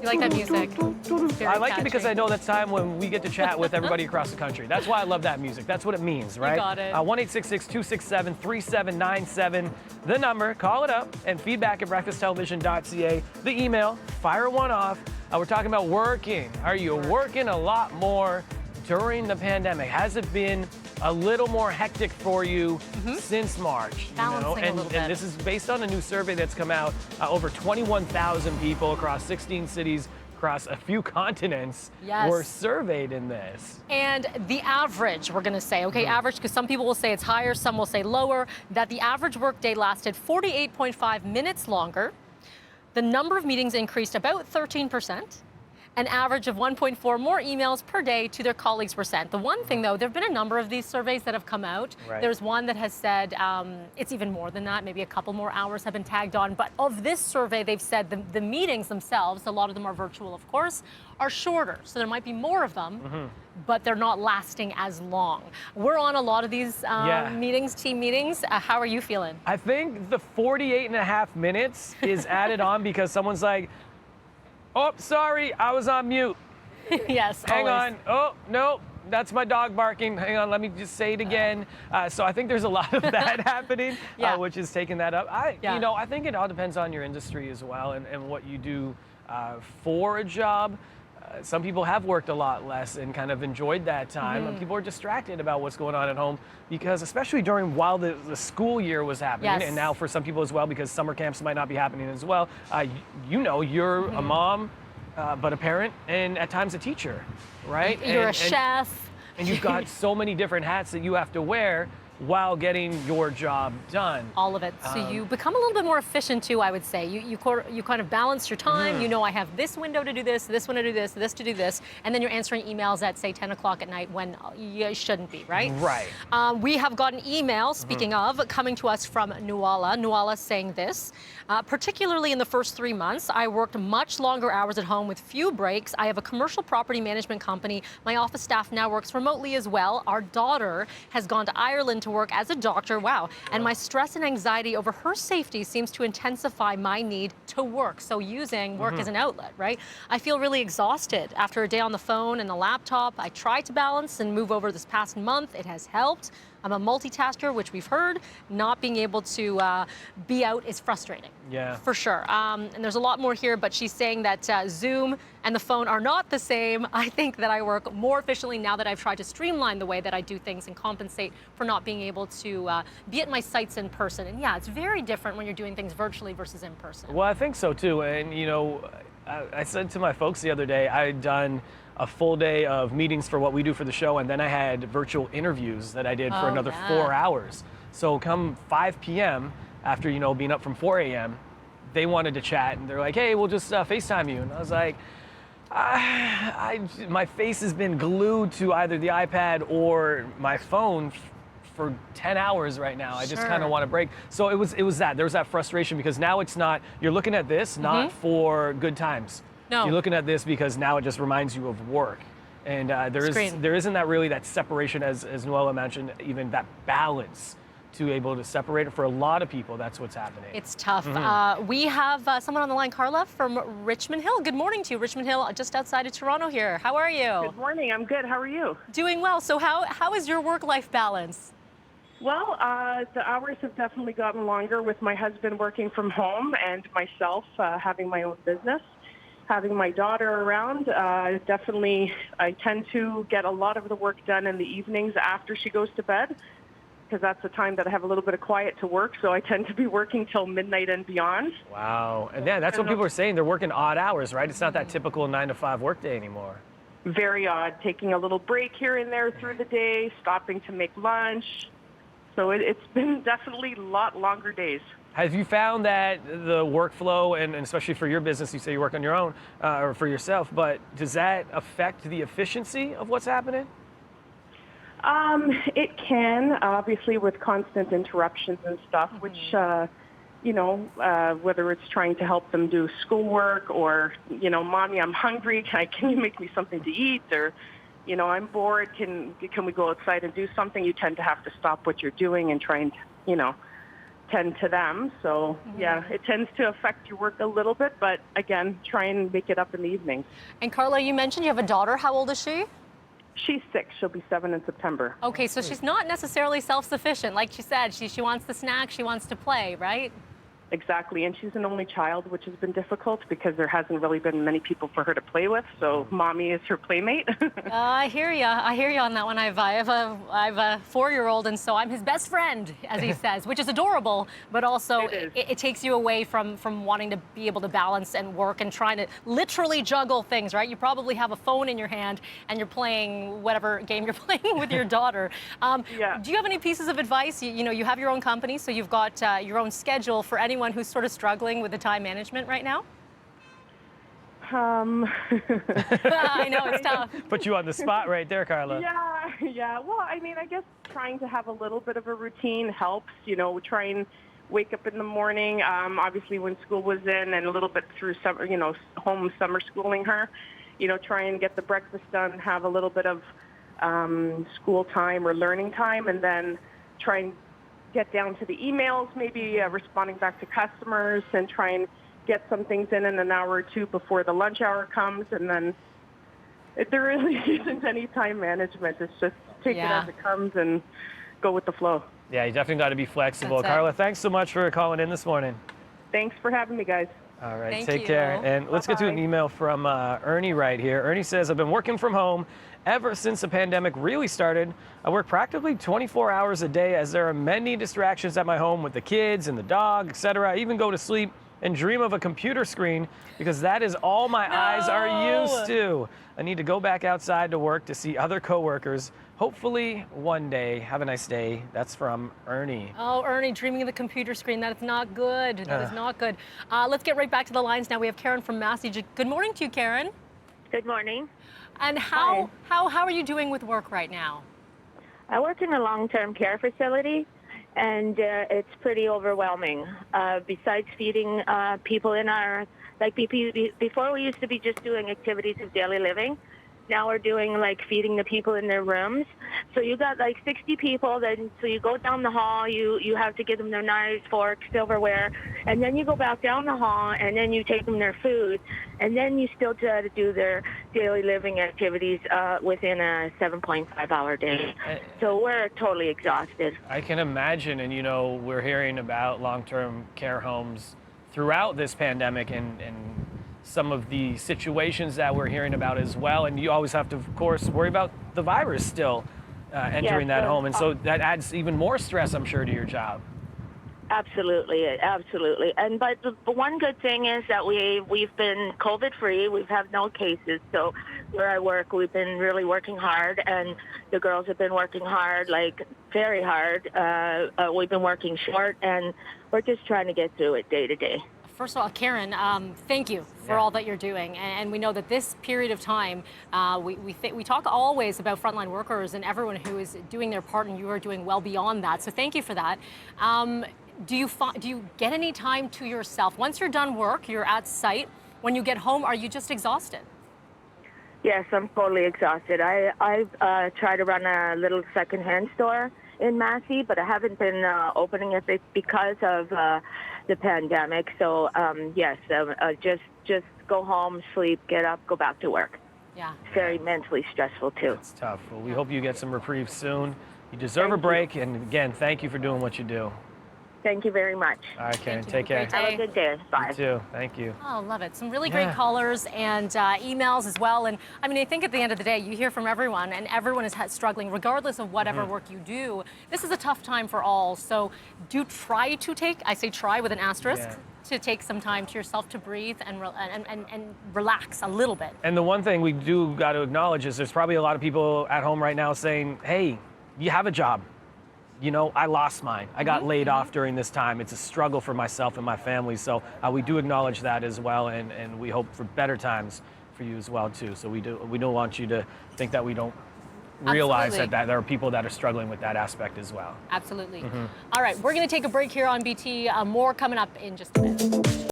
You like that music? I like it because catchy. I know that's time when we get to chat with everybody across the country. That's why I love that music. That's what it means, right? got it. 1-866-267-3797. The number, call it up, and feedback at breakfasttelevision.ca. The email, fire one off. We're talking about working. Are you working a lot more during the pandemic? Has it been a little more hectic for you since March? Balancing a little bit. And this is based on a new survey that's come out. Over 21,000 people across 16 cities, across a few continents, Yes. were surveyed in this. And the average, we're going to say, okay, average, because some people will say it's higher, some will say lower, that the average workday lasted 48.5 minutes longer. The number of meetings increased about 13%. An average of 1.4 more emails per day to their colleagues were sent. The one thing, though, there have been a number of these surveys that have come out. Right. There's one that has said it's even more than that. Maybe a couple more hours have been tagged on. But of this survey, they've said the meetings themselves, a lot of them are virtual, of course, are shorter. So there might be more of them, but they're not lasting as long. We're on a lot of these meetings, team meetings. How are you feeling? I think the 48.5 minutes is added on because someone's like, oh, sorry, I was on mute. Yes, Hang always. on. Oh, no, that's my dog barking. Hang on, let me just say it again. So I think there's a lot of that happening, Yeah. which is taking that up. Yeah. I think it all depends on your industry as well and what you do for a job. Some people have worked a lot less and kind of enjoyed that time. And people are distracted about what's going on at home because especially while the school year was happening, Yes. and now for some people as well because summer camps might not be happening as well. You're a mom, but a parent and at times a teacher, right? You're a And- chef. and you've got so many different hats that you have to wear while getting your job done. All of it. So you become a little bit more efficient too, I would say. You kind of balance your time. You know, I have this window to do this one to do this to do this, and then you're answering emails at say 10 o'clock at night when you shouldn't be, right? Right. We have gotten emails, speaking of, coming to us from Nuala. Nuala saying this, particularly in the first 3 months, I worked much longer hours at home with few breaks. I have a commercial property management company. My office staff now works remotely as well. Our daughter has gone to Ireland to work as a doctor. Wow. And my stress and anxiety over her safety seems to intensify my need to work. So using work as an outlet, right? I feel really exhausted after a day on the phone and the laptop. I tried to balance and move over this past month. It has helped. I'm a multitasker, which we've heard. Not being able to be out is frustrating. Yeah. For sure. And there's a lot more here, but she's saying that Zoom and the phone are not the same. I think that I work more efficiently now that I've tried to streamline the way that I do things and compensate for not being able to be at my sites in person. And yeah, it's very different when you're doing things virtually versus in person. Well, I think so too. And I said to my folks the other day, I had done a full day of meetings for what we do for the show, and then I had virtual interviews that I did for another 4 hours. So come 5 p.m. after being up from 4 a.m., they wanted to chat, and they're like, "Hey, we'll just FaceTime you." And I was like, my face has been glued to either the iPad or my phone for 10 hours right now. I just kind of want to break. So it was that. There was that frustration because now it's not, you're looking at this not for good times. No. You're looking at this because now it just reminds you of work. And there isn't that really that separation as Nuala mentioned, even that balance to able to separate it. For a lot of people, that's what's happening. It's tough. We have someone on the line, Carla from Richmond Hill. Good morning to you, Richmond Hill, just outside of Toronto here. How are you? Good morning. I'm good. How are you? Doing well. So how is your work-life balance? Well, the hours have definitely gotten longer with my husband working from home and myself having my own business. Having my daughter around, definitely I tend to get a lot of the work done in the evenings after she goes to bed because that's the time that I have a little bit of quiet to work. So I tend to be working till midnight and beyond. Wow. And yeah, that's what people are saying. They're working odd hours, right? It's not that typical 9 to 5 workday anymore. Very odd. Taking a little break here and there through the day, stopping to make lunch. So it's been definitely a lot longer days. Have you found that the workflow, and especially for your business, you say you work on your own or for yourself, but does that affect the efficiency of what's happening? It can, obviously, with constant interruptions and stuff, which, whether it's trying to help them do schoolwork or, Mommy, I'm hungry. Can you make me something to eat? Or, I'm bored. Can we go outside and do something? You tend to have to stop what you're doing and try and, tend to them. So, yeah, it tends to affect your work a little bit, but again, try and make it up in the evenings. And Carla, you mentioned you have a daughter. How old is she? She's 6. She'll be 7 in September. Okay, so she's not necessarily self-sufficient. Like she said, she wants the snack, she wants to play, right? Exactly, and she's an only child, which has been difficult because there hasn't really been many people for her to play with. So mommy is her playmate. I hear you. I hear you on that one. I have a 4-year-old, and so I'm his best friend, as he says, which is adorable. But also, it takes you away from wanting to be able to balance and work and trying to literally juggle things, right? You probably have a phone in your hand and you're playing whatever game you're playing with your daughter. Yeah. Do you have any pieces of advice? You know, you have your own company, so you've got your own schedule for anyone who's sort of struggling with the time management right now? I know, it's tough. Put you on the spot right there, Carla. Yeah. Well, I mean, I guess trying to have a little bit of a routine helps. You know, try and wake up in the morning. Obviously, when school was in, and a little bit through summer, you know, home summer schooling her. You know, try and get the breakfast done, have a little bit of school time or learning time, and then try and get down to the emails, maybe responding back to customers, and try and get some things in an hour or two before the lunch hour comes. And then there really isn't any time management. It's just take it as it comes and go with the flow. Yeah, you definitely got to be flexible. Carla, thanks so much for calling in this morning. Thanks for having me, guys. All right, Thank take you. care. And let's get to an email from Ernie right here. Ernie says, I've been working from home ever since the pandemic really started. I work practically 24 hours a day as there are many distractions at my home with the kids and the dog, etc. I even go to sleep and dream of a computer screen because that is all my eyes are used to. I need to go back outside to work to see other coworkers. Hopefully one day. Have a nice day. That's from Ernie. Oh, Ernie, dreaming of the computer screen. That is not good. That is not good. Let's get right back to the lines now. We have Karen from Massey. Good morning to you, Karen. Good morning. And how are you doing with work right now? I work in a long-term care facility, and it's pretty overwhelming. Besides feeding people in our, like before we used to be just doing activities of daily living. Now we're doing like feeding the people in their rooms. So you got like 60 people, then so you go down the hall, you have to give them their knives, forks, silverware, and then you go back down the hall and then you take them their food, and then you still try to do their daily living activities within a 7.5-hour day. So we're totally exhausted. I can imagine, and you know, we're hearing about long-term care homes throughout this pandemic and some of the situations that we're hearing about as well. And you always have to, of course, worry about the virus still entering that home. And so that adds even more stress, I'm sure, to your job. Absolutely. And but the one good thing is that we've been COVID-free. We've had no cases. So where I work, we've been really working hard, and the girls have been working hard, like very hard. We've been working short, and we're just trying to get through it day to day. First of all, Karen, thank you for all that you're doing. And we know that this period of time, we talk always about frontline workers and everyone who is doing their part, and you are doing well beyond that. So thank you for that. Do you get any time to yourself? Once you're done work, you're at site. When you get home, are you just exhausted? Yes, I'm totally exhausted. I try to run a little secondhand store in Massey, but I haven't been opening it because of the pandemic. So yes, just go home, sleep, get up, go back to work. Yeah. It's very mentally stressful too. It's tough. Well, we hope you get some reprieve soon. You deserve a break, and again, thank you for doing what you do. Thank you very much. All right, Karen, Thank you. take care. Have a good day. Bye. You too. Thank you. Oh, love it. Some really great callers and emails as well. And I mean, I think at the end of the day, you hear from everyone, and everyone is struggling, regardless of whatever work you do. This is a tough time for all. So do try to take, I say try with an asterisk, to take some time to yourself to breathe and relax a little bit. And the one thing we do got to acknowledge is there's probably a lot of people at home right now saying, hey, you have a job. You know, I lost mine. I got laid off during this time. It's a struggle for myself and my family. So we do acknowledge that as well, and we hope for better times for you as well too. So we don't want you to think that we don't realize that there are people that are struggling with that aspect as well. Absolutely. All right, we're going to take a break here on BT. More coming up in just a minute.